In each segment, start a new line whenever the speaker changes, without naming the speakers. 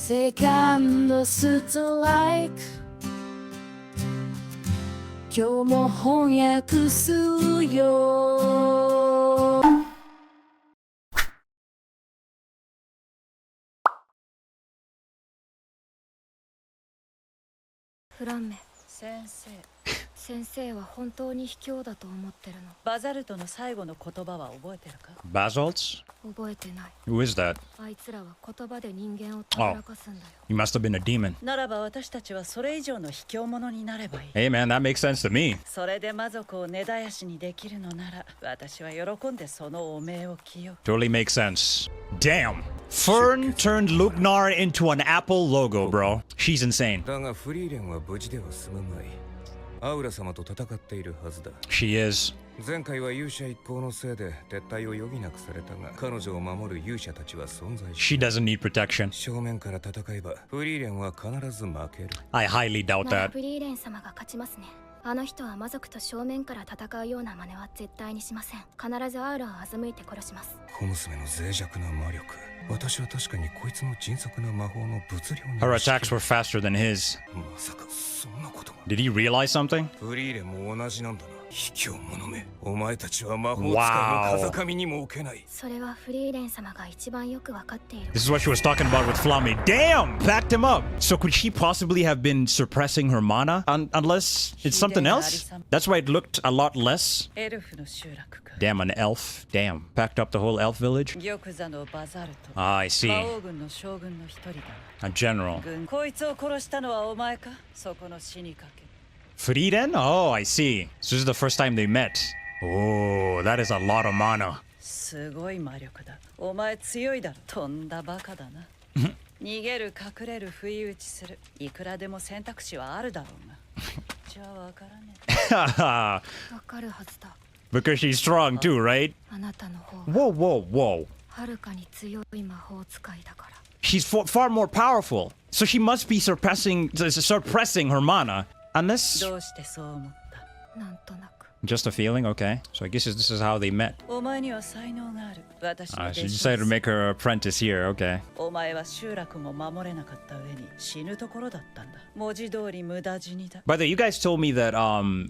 セカンドストライク今日も翻訳するよ
フランメ
先生
先生は本当に卑怯だと思ってるの。
バザルトの最後の言葉は覚えてるか？
Basalts?
覚えてない。
Who is that?
あいつらは言葉で人間をたぶらかすんだよ。
He must have been a demon.
ならば私たちはそれ以上の卑怯者になればいい。
Hey man, that makes sense to me.
それで魔族を根絶やしにできるのなら私は喜んでその汚名を着よう。
Totally makes sense. Damn. Fern turned Lugnar into an Apple logo, bro. She's insane.
だがフリーレンは無事では済むまい。アウラ様と戦っているはずだ。
She is.
前回は勇者一行のせいで撤退を余儀なくされたが、彼女を守る勇者たちは存在し
She doesn't need protection.
正面から戦えばフリーレンは必ず負ける。
I highly doubt
なら
that.
フリーレン様が勝ちますね。あの人は魔族と正面から戦うような真似は絶対にしません。必ずアウラを欺いて殺します。
小娘の脆弱な魔力。私は確かにこいつの迅速な魔法の物量に
Her attacks were faster than his.
まさかそんなことが。
Did he realize something?
フリーレンも同じなんだな。卑怯者め。お前たちは魔法使いの風上にも置けない。
それはフリーレン様が一番よくわかっている。
This is what she was talking about with Flamme. Damn! Backed him up. So could she possibly have been suppressing her mana? Unless it's something else? That's why it looked a lot less.
エルフの集落か。
Damn, an elf. Damn. Packed up the whole elf village?
玉座のバザルト。
Ah, I
魔
see.
王軍の将軍の一人だ
A general.
な。こいつを殺したのはお前か？そこの死にかけ。
Frieden? Oh, I see. So this is the first time they met. Oh, that is a lot of mana.
すごい魔力だ。お前強いだろ。とんだバカだな。逃げる、隠れる、不意打ちする。いくらでも選択肢はあるだろうが。じゃあわからねえ。
わかるはずだ。
Because she's strong too, right?
あなたの方が
Whoa, whoa, whoa.
はるかに強い魔法使いだから。
She's far more powerful. So she must be suppressing her mana. Unless...
どうしてそう思った？
なんとなく。
Just a feeling? Okay. So I guess this is how they met.
お前には才能がある。私の
She
弟子
decided to make her apprentice here. Okay.
お前は集落も守れなかった上に死ぬところだったんだ。文字通り無駄死にだ。
By the way, you guys told me that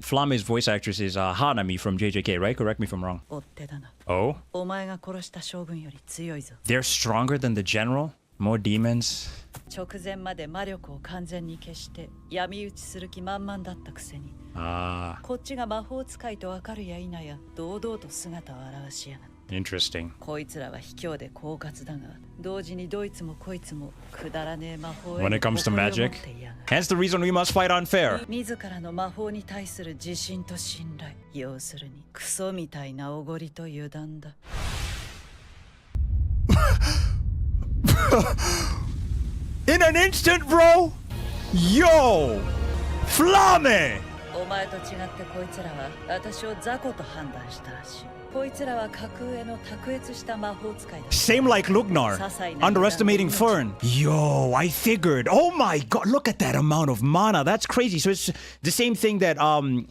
Flamme's voice actress is Hanami from JJK, right? Correct me if I'm wrong.
追っ手だな。
Oh?
お前が殺した将軍より強いぞ。
They're stronger than the general? More demons?
直前まで魔力を完全に消して闇討ちする気満々だったくせに、
Ah,
こっちが魔法使いと分かるや否や堂々と姿を現しやがった。
interesting.
こいつらは卑怯で狡猾だが、同時にどいつもこいつもくだらねえ魔法
When
へ
it
の
comes to
誇りを持
magic.
っていやがる。
Hence the reason we must fight unfair.
自らの魔法に対する自信と信頼、要するにクソみたいなおごりと油断だ。
In an instant, bro! Yo! Flamme!
お前と違ってこいつらは私を雑魚と判断したらしい。こいつらは格上の卓越した魔法使いだ。
Same like Lugnar. Underestimating Fern. Yo, I figured. Oh my god, look at that amount of mana. That's crazy. So it's the same thing that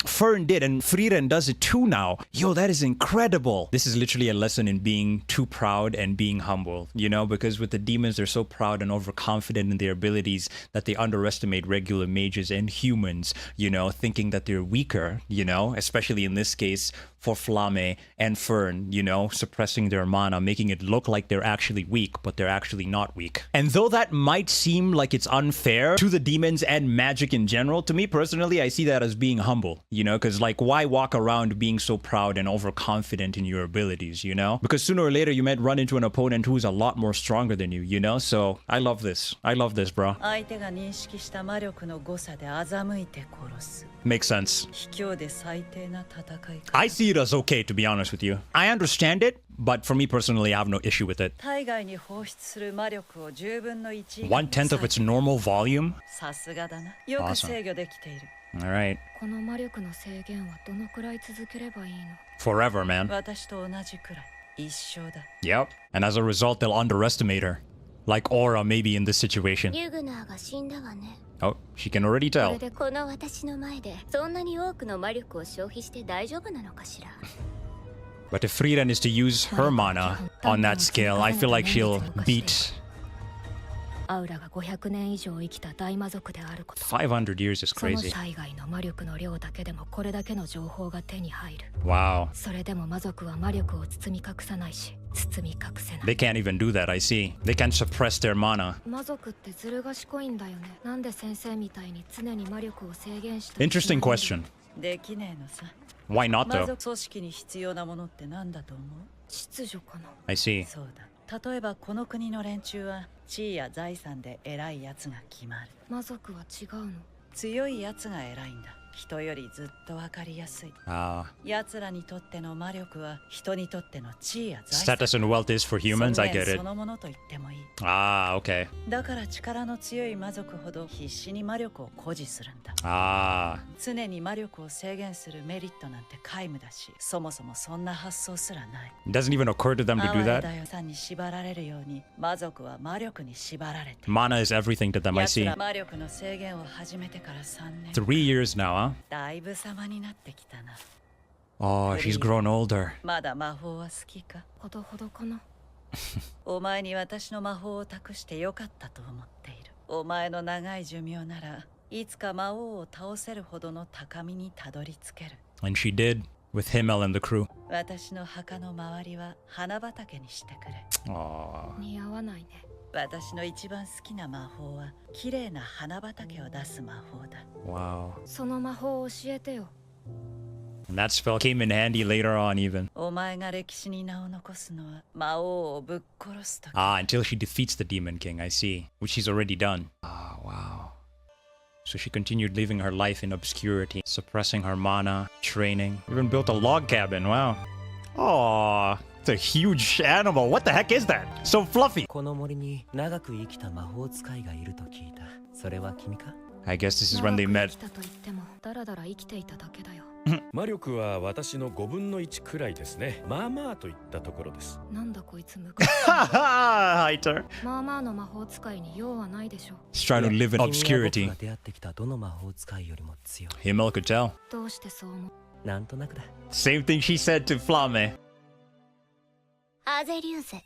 Fern did and Frieden does it too now. Yo, that is incredible. This is literally a lesson in being too proud and being humble, you know, because with the demons, they're so proud and overconfident in their abilities that they underestimate regular mages and humans, you know, thinking that they're weaker, you know, especially in this case for Flamme and Fern, you know, suppressing their mana, making it look like they're actually weak, but they're actually not weak. And though that might seem like it's unfair to the demons and magic in general, to me personally, I see that as being humble, you know, because like why walk around being so proud and overconfident in your abilities, you know? Because sooner or later you might run into an opponent who's a lot more stronger than you, you know? So I love this. I love this, bro.
相手が認識した魔力の誤差で欺いて殺す。
Makes sense.
卑怯で最低な戦い方。
I see it as okay, to be honest with you. I understand it, but for me personally, I have no issue with it.
体外に放出する魔力を10分の1以下に
1/10 of its normal volume?
さすがだな。よく制御できている。
Alright.
この魔力の制限はどのくらい続ければいいの？
Forever, man.
私と同じくらい。一生だ。
Yep. And as a result, they'll underestimate her. Like Aura, maybe in this situation.
リュグナーが死んだわね。
Oh, she can already
こ
tell.
れでこの私の前でそんなに多くの魔力を消費して大丈夫なのかしら。
But if Frieden is to use her mana on that scale, I feel like she'll beat
アウラが500年以上生きた大魔族であること。
500 years is
その
crazy.
海外の魔力の量だけでもこれだけの情報が手に入る。
Wow.
それでも魔族は魔力を包み隠さないし、包み隠せない。
They can't even do that, I see. They can't suppress their mana.
魔族ってずる賢いんだよね。なんで先生みたいに常に魔力を制限して。
Interesting question.
できねえのさ。
Why not
魔
though?
族組織に必要なものって何だと思う？
秩序かな。
I see.
そうだ。例えばこの国の連中は地位や財産で偉いやつが決まる。
魔族は違うの。
強いやつが偉いんだ。人よりずっとわかりやすい。
Ah.
奴らにとっての魔力は人にとっての地位や財産。
Status and wealth is for humans, I get
そ
it.
のものと言ってもいい。
Ah, okay.
だから力の強い魔族ほど必死に魔力を誇示するんだ。
Ah.
常に魔力を制限するメリットなんて皆無だし、そもそもそんな発想すらない。
It doesn't even occur to them to
哀
do
れ
that.
だよさんに縛られるように魔族は魔力に縛られて。
Mana is everything to them, I
奴
see.
ら魔力の制限を始めてから3年。
3 years now, huh?
だいぶ様になってきたな。
Oh, she's grown older.
まだ魔法は好きか？
ほどほどかな。
お前に私の魔法を託してよかったと思っている。お前の長い寿命ならいつか魔王を倒せるほどの高みにたどり着ける。
And she did, with Himmel and the crew.
私の墓の周りは花畑にしてくれ。
Aw.
似合わないね。
私の一番好きな魔法は綺麗な花畑を出す魔法だ。
Wow.
その魔法を教えてよ。
And that spell came in handy later on, even.
お前が歴史に名を残すのは魔王をぶっ殺すとき。
Ah, until she defeats the Demon King, I see. Which she's already done. Ah, wow. So she continued living her life in obscurity, suppressing her mana, training, even built a log cabin. Wow. Aw, it's a huge animal. What the heck is that? So fluffy.
この森に長く生きた魔法使いがいると聞いた。それは君か？
I guess this is when they
長く
met.
生きたと言ってもだらだら生きていただけだよ。
魔力は私の5分の1くらいですね。まあまあといったところです。
なんだこいつむかしい。
Hater.
まあまあの魔法使いに用はないでしょ。
He's trying to live in
君は
obscurity.
僕が出会ってきたどの魔法使いよりも強い。
Himmel could tell.
どうしてそう思う？
なんとなくだ。
Same thing she said to Flame.
アゼリューゼ。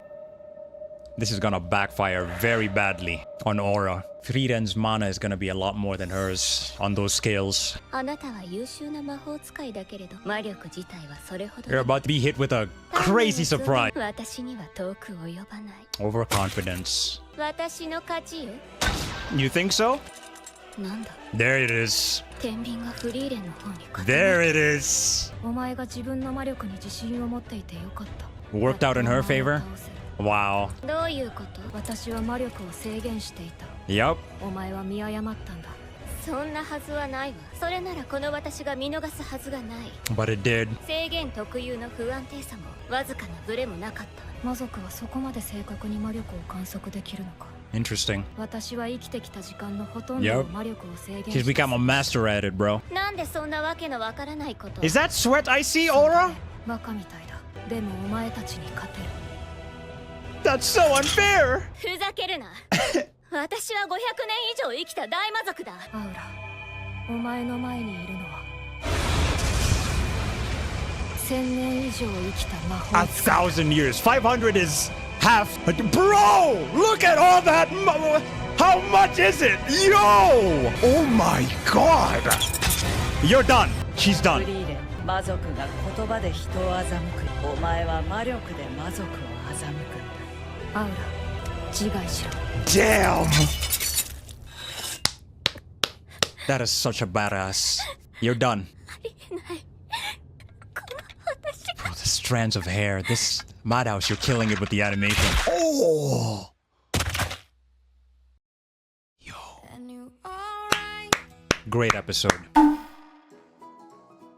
This is gonna backfire very badly on Aura. Friren's mana is gonna be a lot more than hers on those scales.
あなたは優秀な魔法使いだけれど魔力自体はそれほど。
You're about to be hit with a crazy surprise.
私には遠く及ばない。
Overconfidence.
私の勝ちよ。
You think so?
なんだ。
There it is.
天秤がフリーレンの方に傾く。
There it is.
お前が自分の魔力に自信を持っていてよかった。
Worked out in her favor? Wow.
どういうこと？
私は魔力を制限していた。
Yup.
お前は見誤ったんだ。
そんなはずはないわ。それならこの私が見逃すはずがない。
But it did.
制限特有の不安定さもわずかなブレもなかったわ。
魔族はそこまで正確に魔力を観測できるのか。
Interesting.
私は生きてきた時間のほとんどを魔力を制限
He's
して
become a master at it, bro.
なんでそんなわけのわからないことを。
Is that sweat I see, Aura?
バカみたいだ。でもお前たちに勝てる。
That's so unfair.
ふざけるな。私は500年以上生きた大魔族だ。
アウラ、お前の前にいるのは1000年以上生きた魔法
1,000 years. 500 is half. Bro, look at all that. How much is it? Yo! Oh my god. You're done. She's
フ
done.
リーレン、魔族が言葉で人を欺く。お前は魔力で魔族を欺くんだ。
アウラ、自害しろ。
Damn. That is such a badass. You're done. Oh, the strands of hair. This madhouse, you're killing it with the animation. Oh! Yo. Great episode.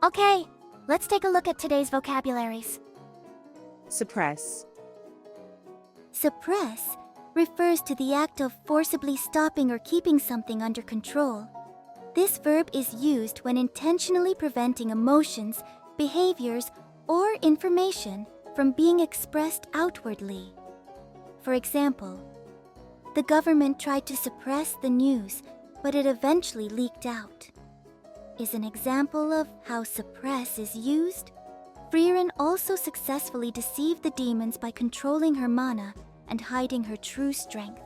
Okay, let's take a look at today's vocabularies.
Suppress.
Suppress refers to the act of forcibly stopping or keeping something under control. This verb is used when intentionally preventing emotions, behaviors, or information from being expressed outwardly. For example, the government tried to suppress the news, but it eventually leaked out. Is an example of how suppress is used. Frieren also successfully deceived the demons by controlling her mana and hiding her true strength.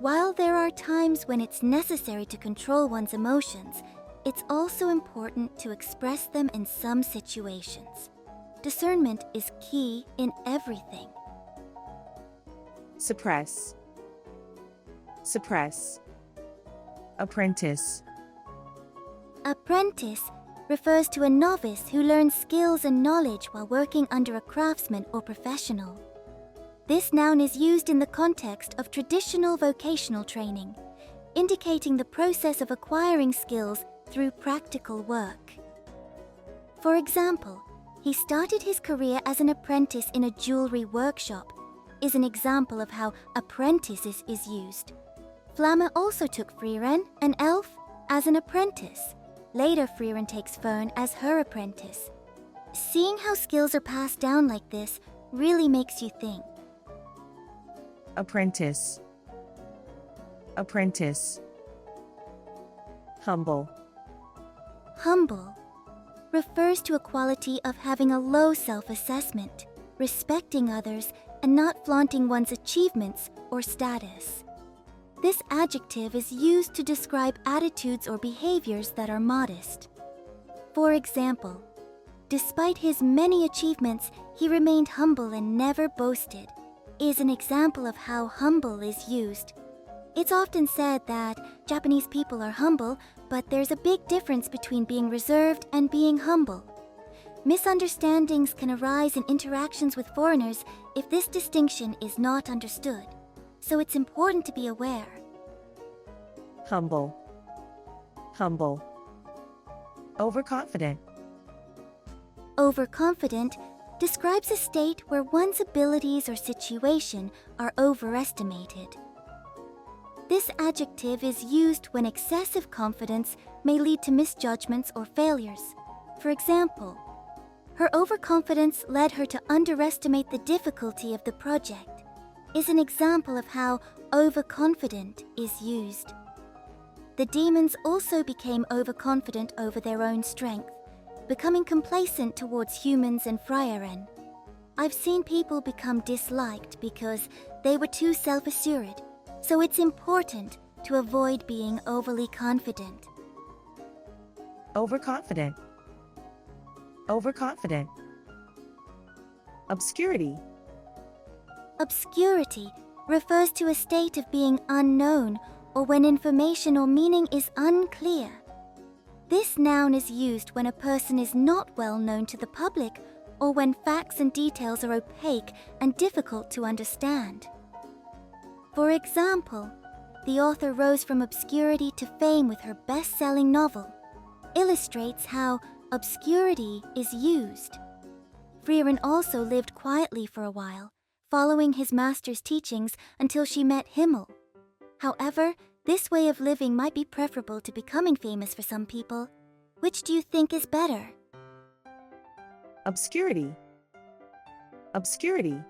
While there are times when it's necessary to control one's emotions, it's also important to express them in some situations. Discernment is key in everything.
Suppress. Suppress. Apprentice.
Apprentice refers to a novice who learns skills and knowledge while working under a craftsman or professional. This noun is used in the context of traditional vocational training, indicating the process of acquiring skills through practical work. For example, he started his career as an apprentice in a jewelry workshop, is an example of how apprentices is used. Flammer also took Frieren, an elf, as an apprentice. Later, Frieren takes Fern as her apprentice. Seeing how skills are passed down like this really makes you think.
Apprentice. Apprentice. Humble.
Humble refers to a quality of having a low self-assessment, respecting others, and not flaunting one's achievements or status. This adjective is used to describe attitudes or behaviors that are modest. For example, despite his many achievements, he remained humble and never boasted, is an example of how humble is used. It's often said that Japanese people are humble, but there's a big difference between being reserved and being humble. Misunderstandings can arise in interactions with foreigners if this distinction is not understood, so it's important to be aware.
Humble. Humble. Overconfident.
Overconfident describes a state where one's abilities or situation are overestimated. This adjective is used when excessive confidence may lead to misjudgments or failures. For example, her overconfidence led her to underestimate the difficulty of the project, is an example of how overconfident is used. The demons also became overconfident over their own strength, becoming complacent towards humans and Frieren. I've seen people become disliked because they were too self-assured, so it's important to avoid being overly confident.
Overconfident. Overconfident. Obscurity.
Obscurity refers to a state of being unknown or when information or meaning is unclear. This noun is used when a person is not well known to the public or when facts and details are opaque and difficult to understand. For example, the author rose from obscurity to fame with her best-selling novel, illustrates how obscurity is used. Frieren also lived quietly for a while, following his master's teachings until she met Himmel. However, this way of living might be preferable to becoming famous for some people. Which do you think is better?
Obscurity. Obscurity.